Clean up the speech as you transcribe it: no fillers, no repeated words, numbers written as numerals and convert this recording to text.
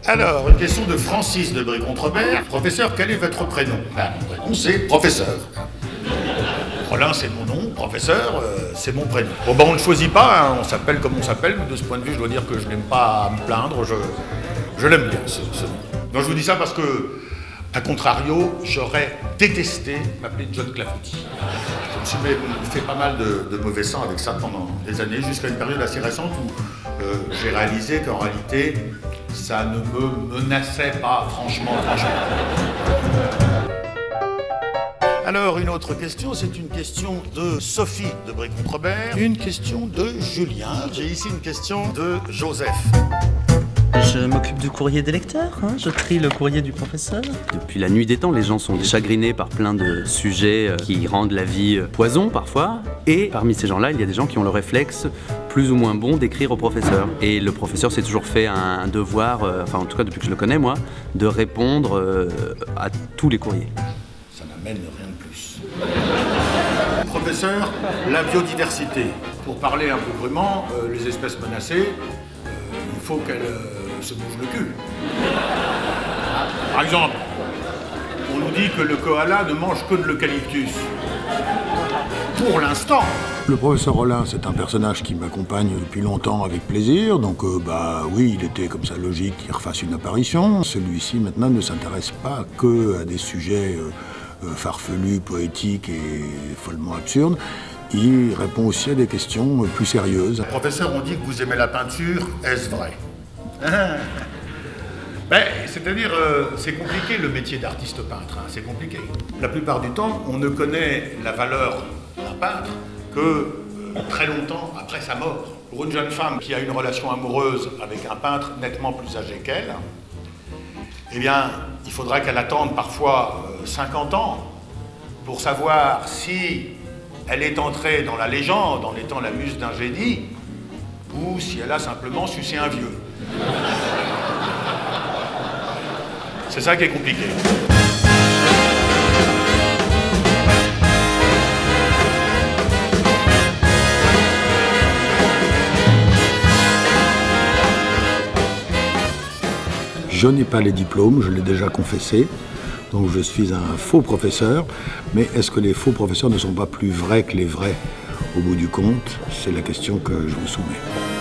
Alors, une question de Francis de Brie-Contrebert. Professeur, quel est votre prénom? Mon prénom, c'est professeur. Rollin, c'est mon nom. Professeur, c'est mon prénom. Bon, ben, on ne choisit pas, hein, on s'appelle comme on s'appelle. De ce point de vue, je dois dire que je n'aime pas à me plaindre. Je l'aime bien, ce nom. Donc, je vous dis ça parce que, à contrario, j'aurais détesté m'appeler John Clafouty. Je me suis fait pas mal de mauvais sang avec ça pendant des années, jusqu'à une période assez récente où j'ai réalisé qu'en réalité, ça ne me menaçait pas, franchement. Alors, une autre question, c'est une question de Sophie de Brie-Contrebert, une question de Julien. J'ai ici une question de Joseph. Je m'occupe du courrier des lecteurs, hein. Je trie le courrier du professeur. Depuis la nuit des temps, les gens sont chagrinés par plein de sujets qui rendent la vie poison parfois. Et parmi ces gens-là, il y a des gens qui ont le réflexe plus ou moins bon d'écrire au professeur. Et le professeur s'est toujours fait un devoir, enfin en tout cas depuis que je le connais moi, de répondre à tous les courriers. Ça n'amène rien de plus. Professeur, la biodiversité. Pour parler un peu crûment, les espèces menacées, il faut qu'elles se bougent le cul. Par exemple, on nous dit que le koala ne mange que de l'eucalyptus. Pour l'instant. Le professeur Rollin, c'est un personnage qui m'accompagne depuis longtemps avec plaisir, donc bah oui, il était comme ça logique qu'il refasse une apparition. Celui-ci maintenant ne s'intéresse pas que à des sujets farfelus, poétiques et follement absurdes. Il répond aussi à des questions plus sérieuses. Professeur, on dit que vous aimez la peinture, est-ce vrai? C'est-à-dire, c'est compliqué le métier d'artiste peintre, hein, c'est compliqué. La plupart du temps, on ne connaît la valeur d'un peintre que très longtemps après sa mort. Pour une jeune femme qui a une relation amoureuse avec un peintre nettement plus âgé qu'elle, eh bien, il faudra qu'elle attende parfois 50 ans pour savoir si elle est entrée dans la légende en étant la muse d'un génie ou si elle a simplement sucé un vieux. C'est ça qui est compliqué. Je n'ai pas les diplômes, je l'ai déjà confessé, donc je suis un faux professeur. Mais est-ce que les faux professeurs ne sont pas plus vrais que les vrais? Au bout du compte, c'est la question que je vous soumets.